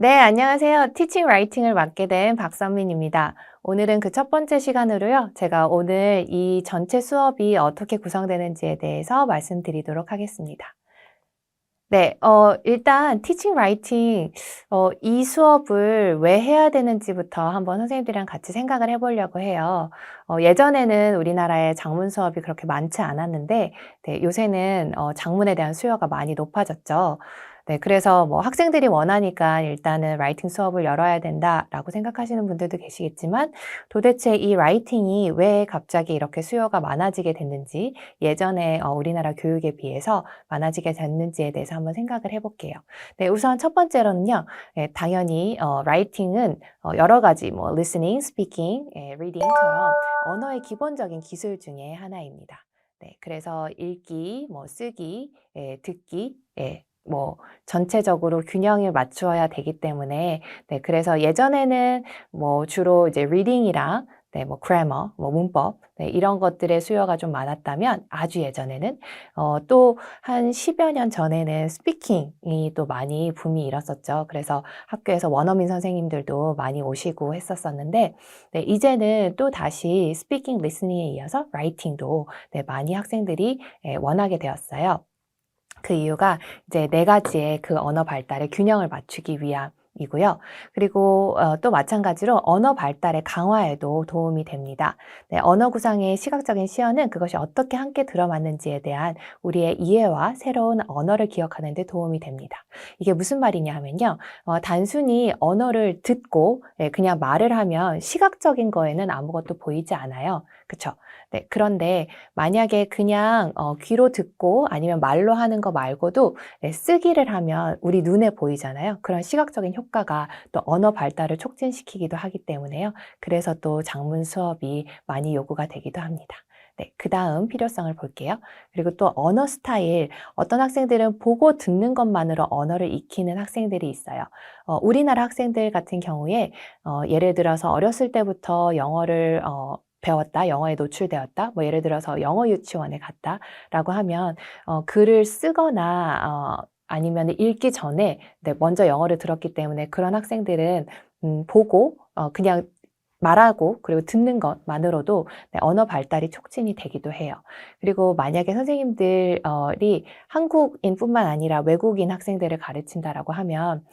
네, 안녕하세요. 티칭 라이팅을 맡게 된 박선민입니다. 오늘은 그 첫 번째 시간으로요. 제가 오늘 이 전체 수업이 어떻게 구성되는지에 대해서 말씀드리도록 하겠습니다. 네, 일단 티칭 라이팅, 이 수업을 왜 해야 되는지부터 한번 선생님들이랑 같이 생각을 해보려고 해요. 예전에는 우리나라에 작문 수업이 그렇게 많지 않았는데, 네, 요새는 작문에 대한 수요가 많이 높아졌죠. 네, 그래서 뭐 학생들이 원하니까 일단은 라이팅 수업을 열어야 된다라고 생각하시는 분들도 계시겠지만, 도대체 이 라이팅이 왜 갑자기 이렇게 수요가 많아지게 됐는지, 예전에 우리나라 교육에 비해서 많아지게 됐는지에 대해서 한번 생각을 해볼게요. 네, 우선 첫 번째로는요. 당연히 라이팅은 여러 가지 뭐 listening, speaking, reading처럼 언어의 기본적인 기술 중에 하나입니다. 네, 그래서 읽기, 뭐 쓰기, 듣기, 뭐 전체적으로 균형을 맞추어야 되기 때문에 네, 그래서 예전에는 뭐 주로 이제 reading이랑 네, 뭐 grammar, 뭐 문법 네, 이런 것들의 수요가 좀 많았다면 아주 예전에는 또 한 10여 년 전에는 스피킹이 또 많이 붐이 일었었죠. 그래서 학교에서 원어민 선생님들도 많이 오시고 했었었는데 네, 이제는 또 다시 스피킹, 리스닝에 이어서 라이팅도 네, 많이 학생들이 원하게 되었어요. 그 이유가 이제 네 가지의 그 언어 발달의 균형을 맞추기 위함이고요. 그리고 또 마찬가지로 언어 발달의 강화에도 도움이 됩니다. 네, 언어 구상의 시각적인 시연은 그것이 어떻게 함께 들어맞는지에 대한 우리의 이해와 새로운 언어를 기억하는 데 도움이 됩니다. 이게 무슨 말이냐 하면요. 단순히 언어를 듣고 그냥 말을 하면 시각적인 거에는 아무것도 보이지 않아요. 그쵸? 네, 그런데 만약에 그냥 귀로 듣고 아니면 말로 하는 거 말고도 쓰기를 하면 우리 눈에 보이잖아요. 그런 시각적인 효과가 또 언어 발달을 촉진시키기도 하기 때문에요. 그래서 또 작문 수업이 많이 요구가 되기도 합니다. 네, 그 다음 필요성을 볼게요. 그리고 또 언어 스타일, 어떤 학생들은 보고 듣는 것만으로 언어를 익히는 학생들이 있어요. 우리나라 학생들 같은 경우에 예를 들어서 어렸을 때부터 영어를 배웠다, 영어에 노출되었다, 뭐 예를 들어서 영어 유치원에 갔다라고 하면 글을 쓰거나 아니면 읽기 전에 네, 먼저 영어를 들었기 때문에 그런 학생들은 보고 그냥 말하고 그리고 듣는 것만으로도 네, 언어 발달이 촉진이 되기도 해요. 그리고 만약에 선생님들이 한국인뿐만 아니라 외국인 학생들을 가르친다라고 하면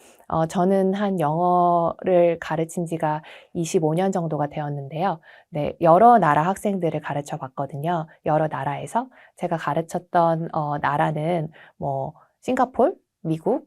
저는 한 영어를 가르친 지가 25년 정도가 되었는데요. 네, 여러 나라 학생들을 가르쳐 봤거든요. 여러 나라에서 제가 가르쳤던 나라는 뭐 싱가폴, 미국,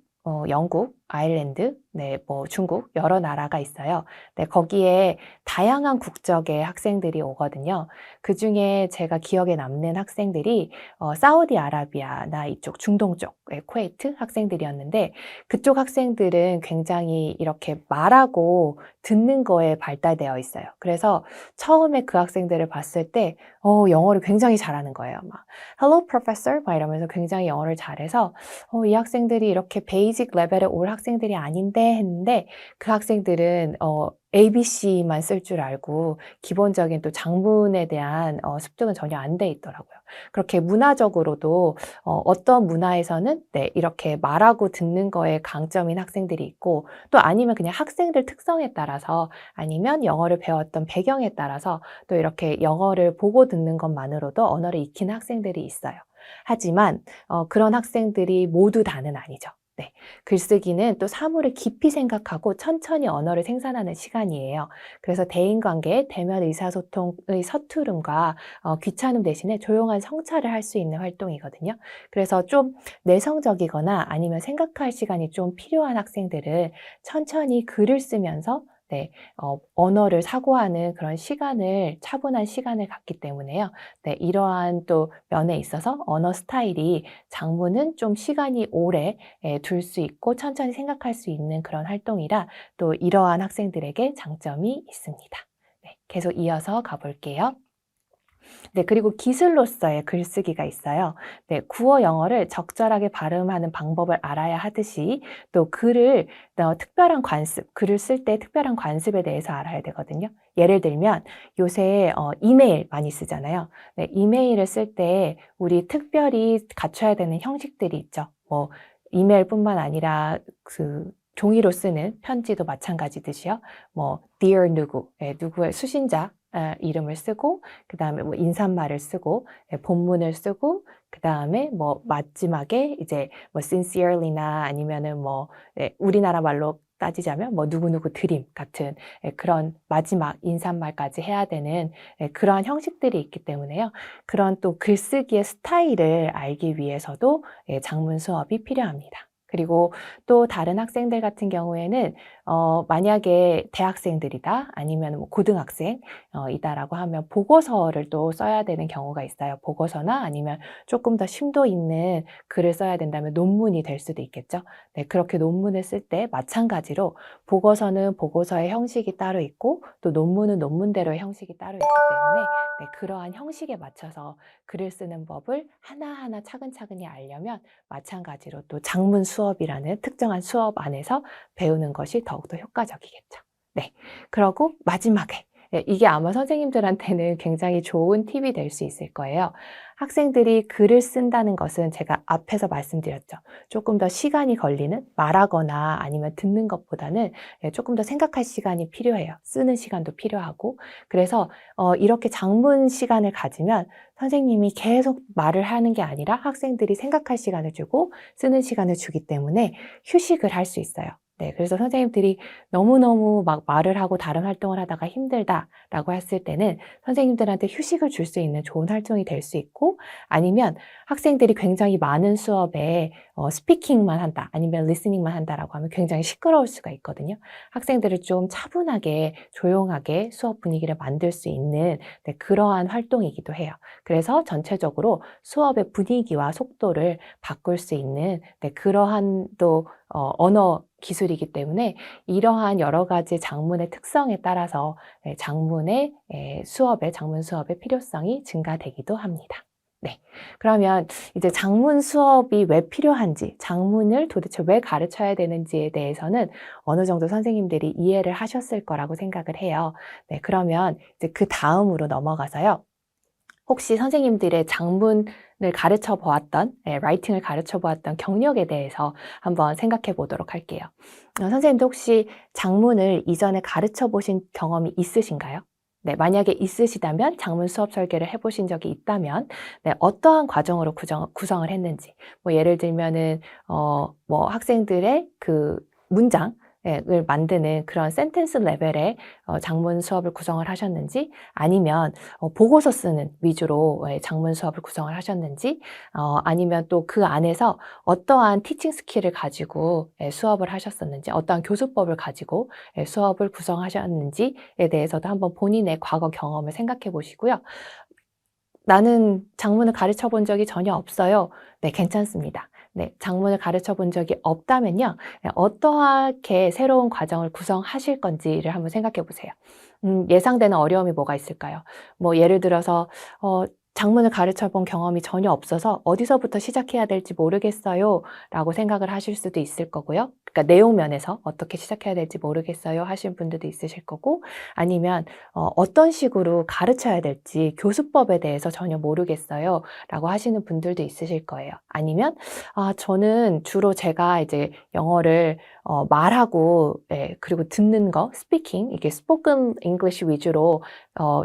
영국, 아일랜드, 네, 뭐 중국 여러 나라가 있어요. 네, 거기에 다양한 국적의 학생들이 오거든요. 그중에 제가 기억에 남는 학생들이 사우디아라비아나 이쪽 중동 쪽, 쿠웨이트 학생들이었는데 그쪽 학생들은 굉장히 이렇게 말하고 듣는 거에 발달되어 있어요. 그래서 처음에 그 학생들을 봤을 때 영어를 굉장히 잘하는 거예요. 막 Hello, professor 막 이러면서 굉장히 영어를 잘해서 이 학생들이 이렇게 베이직 레벨에 올 학생들이 아닌데 했는데 그 학생들은 ABC만 쓸 줄 알고 기본적인 또 장문에 대한 습득은 전혀 안 돼 있더라고요. 그렇게 문화적으로도 어떤 문화에서는 네, 이렇게 말하고 듣는 거에 강점인 학생들이 있고 또 아니면 그냥 학생들 특성에 따라서 아니면 영어를 배웠던 배경에 따라서 또 이렇게 영어를 보고 듣는 것만으로도 언어를 익히는 학생들이 있어요. 하지만 그런 학생들이 모두 다는 아니죠. 네. 글쓰기는 또 사물을 깊이 생각하고 천천히 언어를 생산하는 시간이에요. 그래서 대인관계, 대면 의사소통의 서투름과 귀찮음 대신에 조용한 성찰을 할 수 있는 활동이거든요. 그래서 좀 내성적이거나 아니면 생각할 시간이 좀 필요한 학생들은 천천히 글을 쓰면서 네, 언어를 사고하는 그런 시간을, 차분한 시간을 갖기 때문에요. 네, 이러한 또 면에 있어서 언어 스타일이 장문은 좀 시간이 오래 둘 수 있고 천천히 생각할 수 있는 그런 활동이라 또 이러한 학생들에게 장점이 있습니다. 네, 계속 이어서 가볼게요. 네, 그리고 기술로서의 글쓰기가 있어요. 네, 구어 영어를 적절하게 발음하는 방법을 알아야 하듯이 또 글을 특별한 관습, 글을 쓸 때 특별한 관습에 대해서 알아야 되거든요. 예를 들면 요새 이메일 많이 쓰잖아요. 네, 이메일을 쓸 때 우리 특별히 갖춰야 되는 형식들이 있죠. 뭐 이메일뿐만 아니라 그 종이로 쓰는 편지도 마찬가지듯이요. 뭐 dear 누구, 누구의 수신자 이름을 쓰고 그 다음에 뭐 인사말을 쓰고 본문을 쓰고 그 다음에 뭐 마지막에 이제 뭐 sincerely나 아니면은 뭐 우리나라 말로 따지자면 뭐 누구누구 드림 같은 그런 마지막 인사말까지 해야 되는 그러한 형식들이 있기 때문에요. 그런 또 글쓰기의 스타일을 알기 위해서도 장문 수업이 필요합니다. 그리고 또 다른 학생들 같은 경우에는 만약에 대학생들이다 아니면 뭐 고등학생 이다라고 하면 보고서를 또 써야 되는 경우가 있어요. 보고서나 아니면 조금 더 심도 있는 글을 써야 된다면 논문이 될 수도 있겠죠. 네, 그렇게 논문을 쓸 때 마찬가지로 보고서는 보고서의 형식이 따로 있고 또 논문은 논문대로의 형식이 따로 있기 때문에 그러한 형식에 맞춰서 글을 쓰는 법을 하나하나 차근차근히 알려면 마찬가지로 또 장문 수업이라는 특정한 수업 안에서 배우는 것이 더욱더 효과적이겠죠. 네, 그러고 마지막에 이게 아마 선생님들한테는 굉장히 좋은 팁이 될 수 있을 거예요. 학생들이 글을 쓴다는 것은 제가 앞에서 말씀드렸죠. 조금 더 시간이 걸리는 말하거나 아니면 듣는 것보다는 조금 더 생각할 시간이 필요해요. 쓰는 시간도 필요하고 그래서 이렇게 장문 시간을 가지면 선생님이 계속 말을 하는 게 아니라 학생들이 생각할 시간을 주고 쓰는 시간을 주기 때문에 휴식을 할 수 있어요. 네, 그래서 선생님들이 너무너무 막 말을 하고 다른 활동을 하다가 힘들다라고 했을 때는 선생님들한테 휴식을 줄 수 있는 좋은 활동이 될 수 있고 아니면 학생들이 굉장히 많은 수업에 스피킹만 한다 아니면 리스닝만 한다라고 하면 굉장히 시끄러울 수가 있거든요. 학생들을 좀 차분하게 조용하게 수업 분위기를 만들 수 있는 그러한 활동이기도 해요. 그래서 전체적으로 수업의 분위기와 속도를 바꿀 수 있는 그러한 또 언어 기술이기 때문에 이러한 여러 가지 장문의 특성에 따라서 장문 수업의 필요성이 증가되기도 합니다. 네. 그러면 이제 장문 수업이 왜 필요한지, 장문을 도대체 왜 가르쳐야 되는지에 대해서는 어느 정도 선생님들이 이해를 하셨을 거라고 생각을 해요. 네. 그러면 이제 그 다음으로 넘어가서요. 혹시 선생님들의 장문을 가르쳐 보았던, 라이팅을 가르쳐 보았던 경력에 대해서 한번 생각해 보도록 할게요. 선생님도 혹시 장문을 이전에 가르쳐 보신 경험이 있으신가요? 네, 만약에 있으시다면 장문 수업 설계를 해보신 적이 있다면 어떠한 과정으로 구성을 했는지 뭐 예를 들면은 뭐 학생들의 그 문장 을 만드는 그런 센텐스 레벨의 장문 수업을 구성을 하셨는지 아니면 보고서 쓰는 위주로 장문 수업을 구성을 하셨는지 아니면 또 그 안에서 어떠한 티칭 스킬을 가지고 수업을 하셨었는지 어떠한 교수법을 가지고 수업을 구성하셨는지에 대해서도 한번 본인의 과거 경험을 생각해 보시고요. 나는 장문을 가르쳐 본 적이 전혀 없어요. 네, 괜찮습니다. 네, 장문을 가르쳐 본 적이 없다면요. 어떠하게 새로운 과정을 구성하실 건지를 한번 생각해 보세요. 예상되는 어려움이 뭐가 있을까요? 뭐 예를 들어서 장문을 가르쳐 본 경험이 전혀 없어서 어디서부터 시작해야 될지 모르겠어요 라고 생각을 하실 수도 있을 거고요. 그러니까 내용 면에서 어떻게 시작해야 될지 모르겠어요 하시는 분들도 있으실 거고 아니면 어떤 식으로 가르쳐야 될지 교수법에 대해서 전혀 모르겠어요 라고 하시는 분들도 있으실 거예요. 아니면 저는 주로 제가 이제 영어를 말하고 그리고 듣는 거, 스피킹, 이게 스포큰 잉글리시 위주로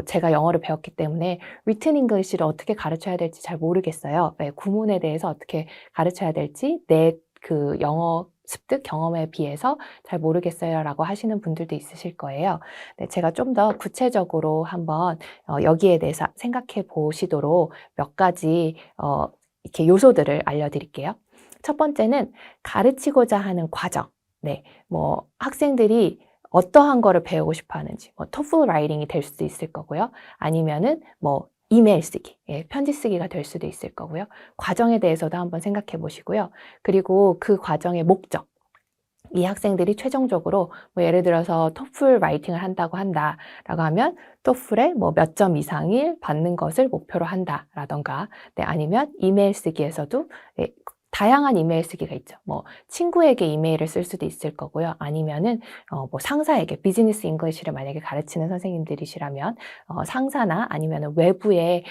제가 영어를 배웠기 때문에 written English를 어떻게 가르쳐야 될지 잘 모르겠어요. 구문에 대해서 어떻게 가르쳐야 될지 내 그 영어 습득 경험에 비해서 잘 모르겠어요 라고 하시는 분들도 있으실 거예요. 네, 제가 좀 더 구체적으로 한번 여기에 대해서 생각해 보시도록 몇 가지 이렇게 요소들을 알려드릴게요. 첫 번째는 가르치고자 하는 과정. 네, 뭐 학생들이 어떠한 거를 배우고 싶어 하는지, 뭐 토플 라이팅이 될 수도 있을 거고요. 아니면은 뭐 이메일 쓰기, 편지 쓰기가 될 수도 있을 거고요. 과정에 대해서도 한번 생각해 보시고요. 그리고 그 과정의 목적. 이 학생들이 최종적으로 뭐 예를 들어서 토플 라이팅을 한다고 한다라고 하면 토플에 뭐 몇 점 이상을 받는 것을 목표로 한다라던가 아니면 이메일 쓰기에서도 다양한 이메일 쓰기가 있죠. 뭐 친구에게 이메일을 쓸 수도 있을 거고요. 아니면은 뭐 상사에게 비즈니스 잉글리시를 만약에 가르치는 선생님들이시라면 상사나 아니면은 외부에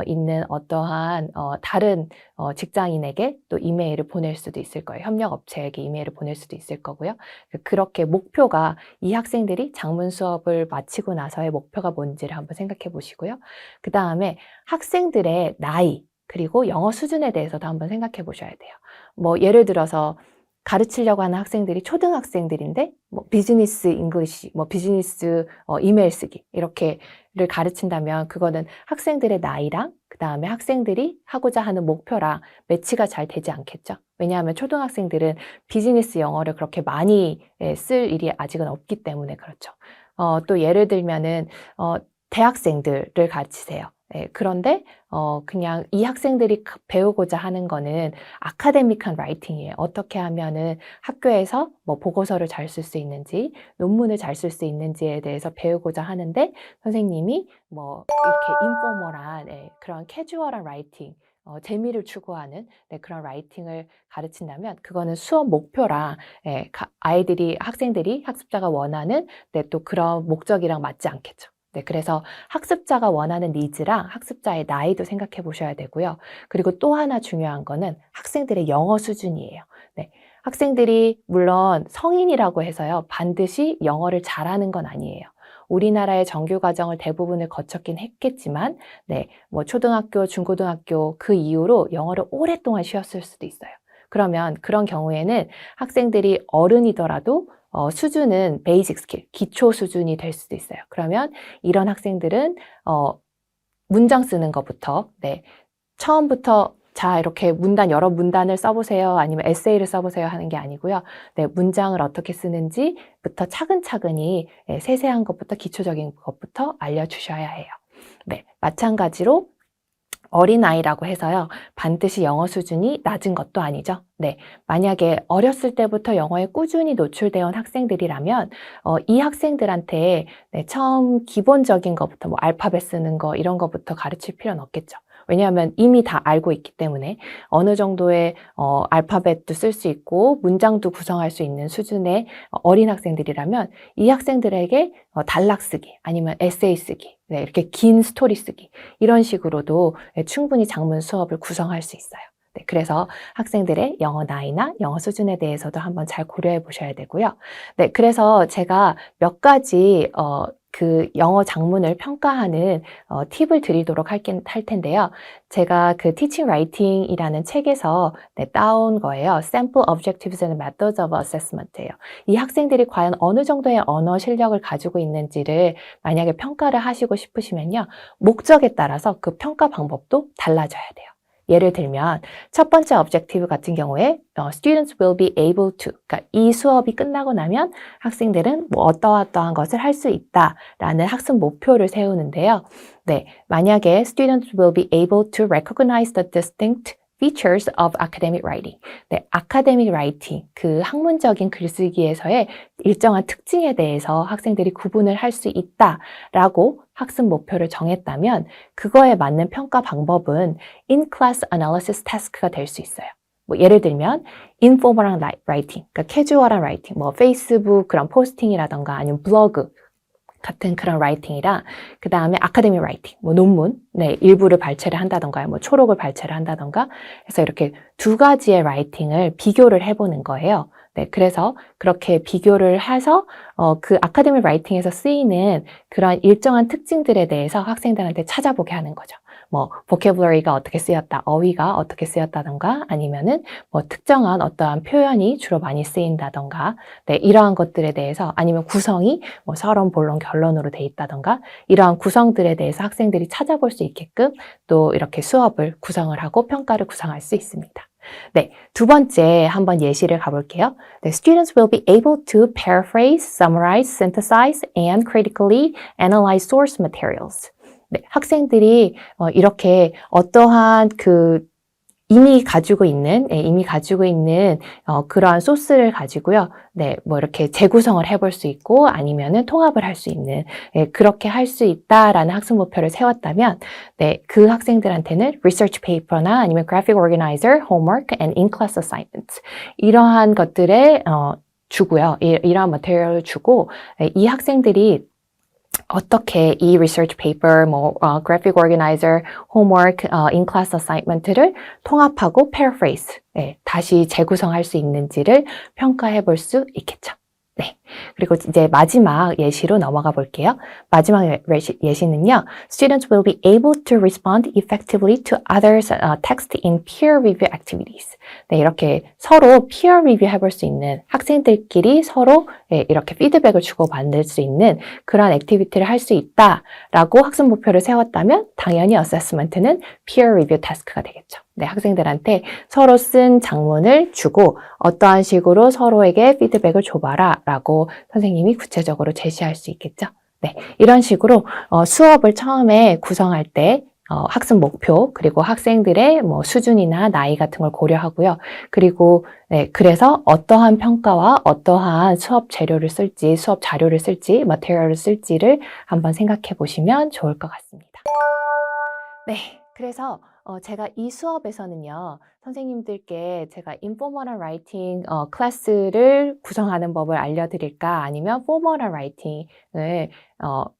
있는 어떠한 다른 직장인에게 또 이메일을 보낼 수도 있을 거예요. 협력 업체에게 이메일을 보낼 수도 있을 거고요. 그렇게 목표가 이 학생들이 작문 수업을 마치고 나서의 목표가 뭔지를 한번 생각해 보시고요. 그 다음에 학생들의 나이 그리고 영어 수준에 대해서도 한번 생각해 보셔야 돼요. 뭐 예를 들어서 가르치려고 하는 학생들이 초등학생들인데 뭐 비즈니스 잉글리시, 뭐 비즈니스 이메일 쓰기 이렇게를 가르친다면 그거는 학생들의 나이랑 그 다음에 학생들이 하고자 하는 목표랑 매치가 잘 되지 않겠죠. 왜냐하면 초등학생들은 비즈니스 영어를 그렇게 많이 쓸 일이 아직은 없기 때문에 그렇죠. 또 예를 들면은 대학생들을 가르치세요. 네, 그런데 그냥 이 학생들이 배우고자 하는 거는 아카데믹한 라이팅이에요. 어떻게 하면은 학교에서 뭐 보고서를 잘 쓸 수 있는지, 논문을 잘 쓸 수 있는지에 대해서 배우고자 하는데 선생님이 뭐 이렇게 인포멀한 그런 캐주얼한 라이팅, 재미를 추구하는 그런 라이팅을 가르친다면 그거는 수업 목표랑 아이들이 학생들이 학습자가 원하는 또 그런 목적이랑 맞지 않겠죠. 네, 그래서 학습자가 원하는 니즈랑 학습자의 나이도 생각해 보셔야 되고요. 그리고 또 하나 중요한 거는 학생들의 영어 수준이에요. 네, 학생들이 물론 성인이라고 해서요, 반드시 영어를 잘하는 건 아니에요. 우리나라의 정규 과정을 대부분을 거쳤긴 했겠지만, 네, 뭐 초등학교, 중고등학교 그 이후로 영어를 오랫동안 쉬었을 수도 있어요. 그러면 그런 경우에는 학생들이 어른이더라도 수준은 베이직 스킬, 기초 수준이 될 수도 있어요. 그러면 이런 학생들은 문장 쓰는 것부터 처음부터 자 이렇게 여러 문단을 써보세요 아니면 에세이를 써보세요 하는 게 아니고요. 문장을 어떻게 쓰는지부터 차근차근히 세세한 것부터 기초적인 것부터 알려주셔야 해요. 마찬가지로 어린아이라고 해서요, 반드시 영어 수준이 낮은 것도 아니죠. 만약에 어렸을 때부터 영어에 꾸준히 노출되어 온 학생들이라면 이 학생들한테 처음 기본적인 것부터 뭐 알파벳 쓰는 거 이런 것부터 가르칠 필요는 없겠죠. 왜냐하면 이미 다 알고 있기 때문에 어느 정도의 알파벳도 쓸 수 있고 문장도 구성할 수 있는 수준의 어린 학생들이라면 이 학생들에게 단락 쓰기 아니면 에세이 쓰기 이렇게 긴 스토리 쓰기 이런 식으로도 충분히 작문 수업을 구성할 수 있어요. 그래서 학생들의 영어 나이나 영어 수준에 대해서도 한번 잘 고려해 보셔야 되고요. 그래서 제가 몇 가지 그 영어 작문을 평가하는 팁을 드리도록 할 텐데요. 제가 그 Teaching Writing이라는 책에서 따온 거예요. Sample Objectives and Methods of Assessment예요. 이 학생들이 과연 어느 정도의 언어 실력을 가지고 있는지를 만약에 평가를 하시고 싶으시면요. 목적에 따라서 그 평가 방법도 달라져야 돼요. 예를 들면 첫 번째 objective 같은 경우에 students will be able to, 그러니까 이 수업이 끝나고 나면 학생들은 뭐 어떠한 것을 할 수 있다라는 학습 목표를 세우는데요. 만약에 students will be able to recognize the distinct features of academic writing. academic writing, 그 학문적인 글쓰기에서의 일정한 특징에 대해서 학생들이 구분을 할 수 있다라고 학습 목표를 정했다면 그거에 맞는 평가 방법은 in-class analysis task가 될 수 있어요. 뭐 예를 들면 informal writing, 그러니까 캐주얼한 라이팅, 뭐 페이스북 그런 포스팅이라던가 아니면 블로그 같은 그런 라이팅이랑 그 다음에 아카데믹 라이팅, 뭐 논문, 일부를 발췌를 한다던가 뭐 초록을 발췌를 한다던가 해서 이렇게 두 가지의 라이팅을 비교를 해보는 거예요. 그래서 그렇게 비교를 해서 그 아카데믹 라이팅에서 쓰이는 그런 일정한 특징들에 대해서 학생들한테 찾아보게 하는 거죠. 뭐 vocabulary가 어떻게 쓰였다, 어휘가 어떻게 쓰였다던가 아니면은 뭐 특정한 어떠한 표현이 주로 많이 쓰인다던가 이러한 것들에 대해서 아니면 구성이 뭐 서론, 본론, 결론으로 돼 있다던가 이러한 구성들에 대해서 학생들이 찾아볼 수 있게끔 또 이렇게 수업을 구성을 하고 평가를 구성할 수 있습니다. 두 번째 한번 예시를 가볼게요. Students will be able to paraphrase, summarize, synthesize, and critically analyze source materials. 학생들이 이렇게 어떠한 그 이미 가지고 있는 그러한 소스를 가지고요. 네, 뭐 이렇게 재구성을 해볼 수 있고 아니면은 통합을 할 수 있는 그렇게 할 수 있다라는 학습 목표를 세웠다면 네, 그 학생들한테는 research paper나 아니면 graphic organizer, homework, and in-class assignments 이러한 것들에 주고요. 이러한 material을 주고 이 학생들이 어떻게 이 research paper, graphic organizer, homework, in-class assignment를 통합하고 paraphrase, 다시 재구성할 수 있는지를 평가해 볼 수 있겠죠. 네. 그리고 이제 마지막 예시로 넘어가 볼게요. 마지막 예시는요. Students will be able to respond effectively to others' text in peer review activities. 네, 이렇게 서로 peer review 해볼 수 있는 학생들끼리 서로 이렇게 피드백을 주고받을 수 있는 그런 액티비티를 할 수 있다라고 학습 목표를 세웠다면 당연히 어세스먼트는 peer review task가 되겠죠. 네, 학생들한테 서로 쓴 장문을 주고 어떠한 식으로 서로에게 피드백을 줘봐라 라고 선생님이 구체적으로 제시할 수 있겠죠. 네, 이런 식으로 수업을 처음에 구성할 때 학습 목표 그리고 학생들의 뭐 수준이나 나이 같은 걸 고려하고요. 그리고 네, 그래서 어떠한 평가와 어떠한 수업 재료를 쓸지, 수업 자료를 쓸지, 머티리얼을 쓸지를 한번 생각해 보시면 좋을 것 같습니다. 네, 그래서 제가 이 수업에서는요, 선생님들께 제가 인포멀한 라이팅 클래스를 구성하는 법을 알려드릴까 아니면 포멀한 라이팅을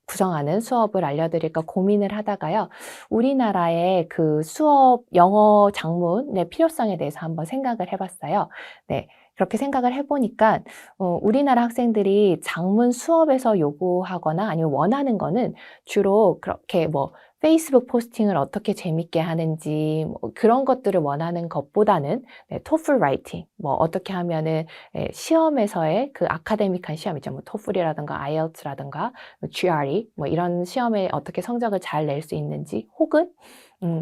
구성하는 수업을 알려드릴까 고민을 하다가요, 우리나라의 그 수업 영어 장문의 필요성에 대해서 한번 생각을 해봤어요. 네. 그렇게 생각을 해보니까 우리나라 학생들이 장문 수업에서 요구하거나 아니면 원하는 거는 주로 그렇게 뭐 페이스북 포스팅을 어떻게 재밌게 하는지 뭐 그런 것들을 원하는 것보다는 토플 라이팅 뭐 어떻게 하면은 시험에서의 그 아카데믹한 시험 있죠. 뭐 토플이라든가 IELTS라든가 GRE 뭐 이런 시험에 어떻게 성적을 잘 낼 수 있는지 혹은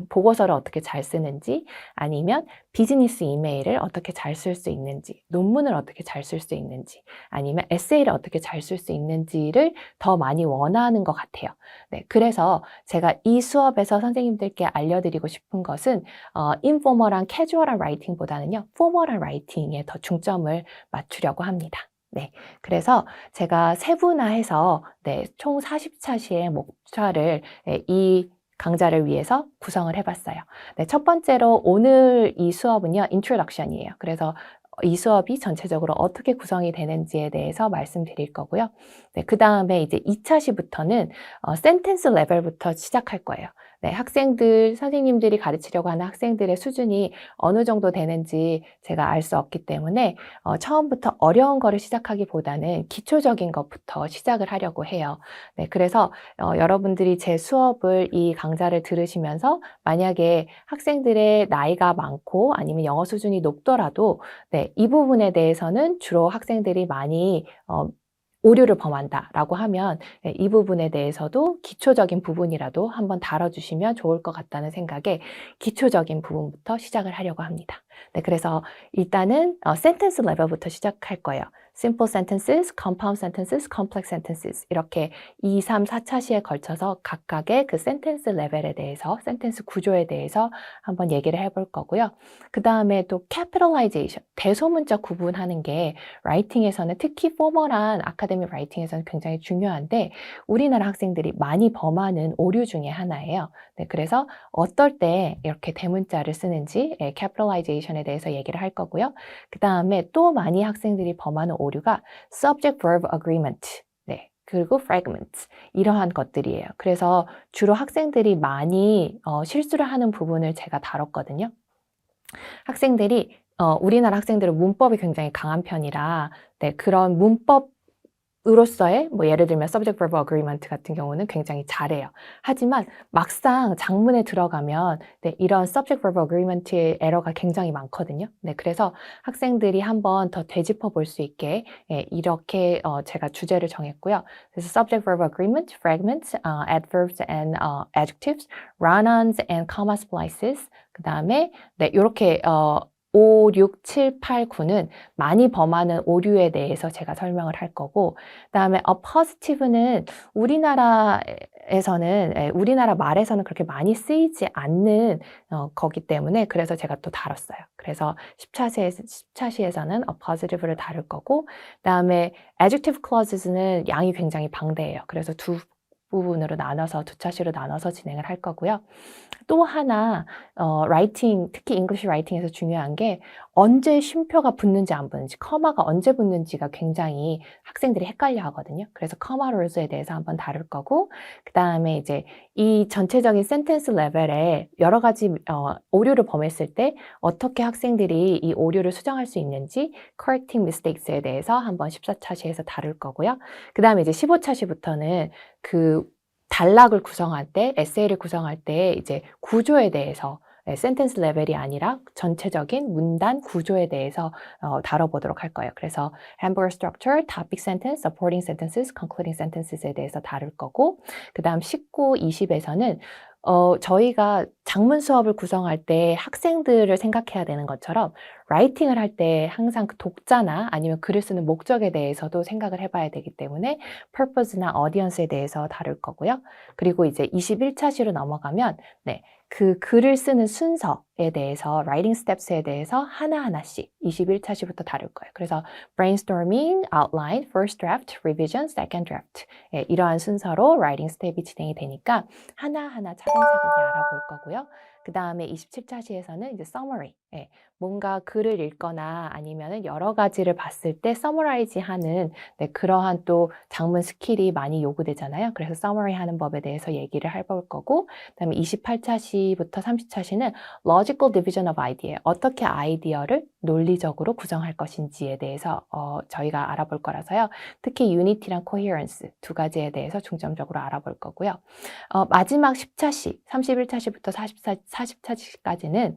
보고서를 어떻게 잘 쓰는지 아니면 비즈니스 이메일을 어떻게 잘 쓸 수 있는지 논문을 어떻게 잘 쓸 수 있는지 아니면 에세이를 어떻게 잘 쓸 수 있는지를 더 많이 원하는 것 같아요. 네, 그래서 제가 이 수업에서 선생님들께 알려드리고 싶은 것은 인포멀한 캐주얼한 라이팅보다는요 포멀한 라이팅에 더 중점을 맞추려고 합니다. 네, 그래서 제가 세분화해서 총 40차시의 목차를 이 강좌를 위해서 구성을 해봤어요. 네, 첫 번째로 오늘 이 수업은요, introduction이에요. 그래서 이 수업이 전체적으로 어떻게 구성이 되는지에 대해서 말씀드릴 거고요. 네, 그 다음에 이제 2차 시부터는 센텐스 레벨부터 시작할 거예요. 네, 선생님들이 가르치려고 하는 학생들의 수준이 어느 정도 되는지 제가 알 수 없기 때문에 처음부터 어려운 거를 시작하기보다는 기초적인 것부터 시작을 하려고 해요. 네, 그래서 여러분들이 제 수업을 이 강좌를 들으시면서 만약에 학생들의 나이가 많고 아니면 영어 수준이 높더라도 네, 이 부분에 대해서는 주로 학생들이 많이 오류를 범한다라고 하면 이 부분에 대해서도 기초적인 부분이라도 한번 다뤄주시면 좋을 것 같다는 생각에 기초적인 부분부터 시작을 하려고 합니다. 네, 그래서 일단은 센텐스 레벨부터 시작할 거예요. simple sentences, compound sentences, complex sentences 이렇게 2, 3, 4차 시에 걸쳐서 각각의 그 센텐스 레벨에 대해서 센텐스 구조에 대해서 한번 얘기를 해볼 거고요. 그 다음에 또 capitalization, 대소문자 구분하는 게 라이팅에서는 특히 포멀한 아카데믹 라이팅에서는 굉장히 중요한데 우리나라 학생들이 많이 범하는 오류 중에 하나예요. 네, 그래서 어떨 때 이렇게 대문자를 쓰는지 capitalization에 대해서 얘기를 할 거고요. 그 다음에 또 많이 학생들이 범하는 오류가 subject-verb agreement, 네, 그리고 fragments 이러한 것들이에요. 그래서 주로 학생들이 많이 실수를 하는 부분을 제가 다뤘거든요. 학생들이 우리나라 학생들은 문법이 굉장히 강한 편이라 네, 그런 문법으로서의 뭐 예를 들면 subject-verb agreement 같은 경우는 굉장히 잘해요. 하지만 막상 장문에 들어가면 네, 이런 subject-verb agreement의 에러가 굉장히 많거든요. 네, 그래서 학생들이 한번 더 되짚어 볼 수 있게 이렇게 제가 주제를 정했고요. 그래서 subject-verb agreement, fragments, adverbs and adjectives, run-ons and comma splices 그 다음에 네, 이렇게 5, 6, 7, 8, 9는 많이 범하는 오류에 대해서 제가 설명을 할 거고 그 다음에 a positive는 우리나라 에서는 우리나라 말에서는 그렇게 많이 쓰이지 않는 거기 때문에 그래서 제가 또 다뤘어요. 그래서 10차시에서는 appositive를 다룰 거고 그다음에 adjective clauses는 양이 굉장히 방대해요. 그래서 두 부분으로 나눠서 두 차시로 나눠서 진행을 할 거고요. 또 하나 라이팅 특히 잉글리시 라이팅에서 중요한 게 언제 쉼표가 붙는지 안 붙는지 커마가 언제 붙는지가 굉장히 학생들이 헷갈려 하거든요. 그래서 커마 룰즈에 대해서 한번 다룰 거고 그다음에 이제 이 전체적인 센텐스 레벨에 여러 가지 오류를 범했을 때 어떻게 학생들이 이 오류를 수정할 수 있는지 correcting mistakes에 대해서 한번 14차시에서 다룰 거고요. 그다음에 이제 15차시부터는 그 단락을 구성할 때, 에세이를 구성할 때 이제 구조에 대해서 센텐스 레벨이 아니라 전체적인 문단 구조에 대해서 다뤄보도록 할 거예요. 그래서 hamburger structure, topic sentence, supporting sentences, concluding sentenses에 대해서 다룰 거고 그 다음 19, 20에서는 저희가 작문 수업을 구성할 때 학생들을 생각해야 되는 것처럼 라이팅을 할 때 항상 그 독자나 아니면 글을 쓰는 목적에 대해서도 생각을 해봐야 되기 때문에 purpose나 audience에 대해서 다룰 거고요. 그리고 이제 21차시로 넘어가면 그 글을 쓰는 순서에 대해서 writing steps에 대해서 하나하나씩 21차시부터 다룰 거예요. 그래서 brainstorming, outline, first draft, revision, second draft 이러한 순서로 writing step이 진행이 되니까 하나하나 차근차근히 알아볼 거고요. 그 다음에 27차시에서는 이제 summary, 뭔가 글을 읽거나 아니면 여러 가지를 봤을 때 summarize 하는 그러한 또 작문 스킬이 많이 요구되잖아요. 그래서 summary 하는 법에 대해서 얘기를 해볼 거고 그 다음에 28차시부터 30차시는 logical division of idea, 어떻게 아이디어를 논리적으로 구성할 것인지에 대해서 저희가 알아볼 거라서요. 특히 unity랑 coherence 두 가지에 대해서 중점적으로 알아볼 거고요. 마지막 10차시, 31차시부터 40차시까지는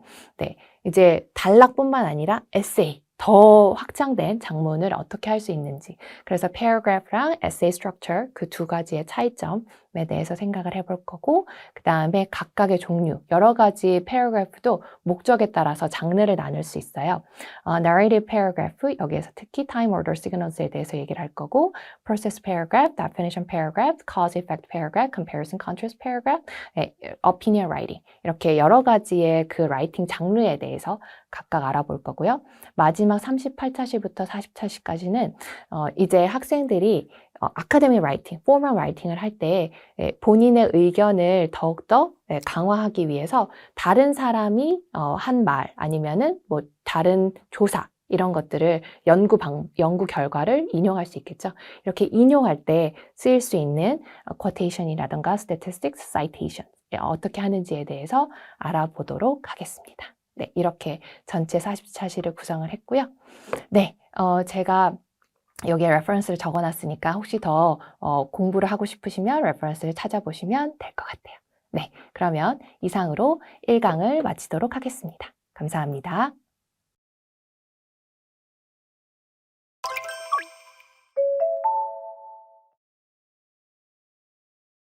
이제 단락뿐만 아니라 에세이, 더 확장된 작문을 어떻게 할 수 있는지 그래서 paragraph랑 essay structure 그 두 가지의 차이점에 대해서 생각을 해볼 거고 그 다음에 각각의 종류 여러 가지 paragraph도 목적에 따라서 장르를 나눌 수 있어요. narrative paragraph 여기에서 특히 time order signals에 대해서 얘기를 할 거고 process paragraph, definition paragraph, cause effect paragraph, comparison contrast paragraph, opinion writing 이렇게 여러 가지의 그 라이팅 장르에 대해서 각각 알아볼 거고요. 마지막 38차시부터 40차시까지는 이제 학생들이 아카데믹 라이팅, 포멀 라이팅을 할 때 본인의 의견을 더욱더 강화하기 위해서 다른 사람이 한 말 아니면은 뭐 다른 조사 이런 것들을 연구 결과를 인용할 수 있겠죠. 이렇게 인용할 때 쓰일 수 있는 quotation이라든가 statistics, citation 어떻게 하는지에 대해서 알아보도록 하겠습니다. 네, 이렇게 전체 40차시를 구성을 했고요. 네, 제가 여기에 레퍼런스를 적어놨으니까 혹시 더 공부를 하고 싶으시면 레퍼런스를 찾아보시면 될 것 같아요. 네, 그러면 이상으로 1강을 마치도록 하겠습니다. 감사합니다.